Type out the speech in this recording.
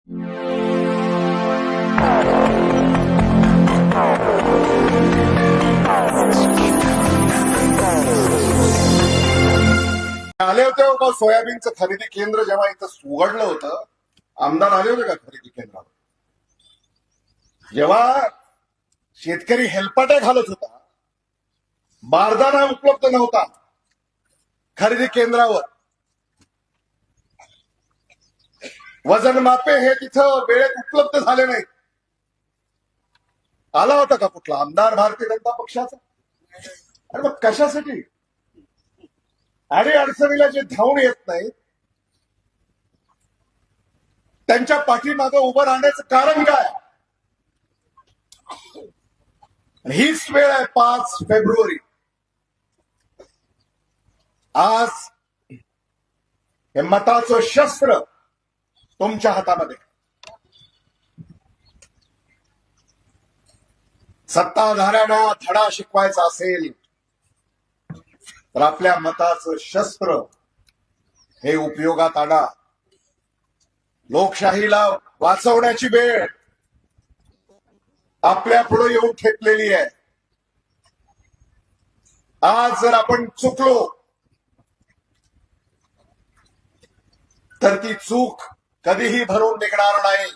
आले होते का सोयाबीनचं खरेदी केंद्र जेव्हा इथं उघडलं होतं, आमदार आले होते का खरेदी केंद्रावर? जेव्हा शेतकरी हेलपाटे घालत होता, बारदाना उपलब्ध नव्हता खरेदी केंद्रावर, वजन मापे हे तिथं वेळेत उपलब्ध झाले नाहीत, आला होता का कुठला आमदार भारतीय जनता पक्षाचा? अरे मग कशासाठी? अरे अडचणीला जे धावून येत नाही त्यांच्या पाठीमागं उभं राहण्याचं कारण काय? हीच वेळ आहे 5 फेब्रुवारी. आज हे मताचं शस्त्र तुमच्या हातामध्ये. सत्ताधाऱ्यांना धडा शिकवायचा असेल तर आपल्या मताचं शस्त्र हे उपयोगात आणा. लोकशाहीला वाचवण्याची वेळ आपल्या पुढे येऊन ठेपलेली आहे. आज जर आपण चुकलो तर ती चूक कधीही भरून निघणार नाही.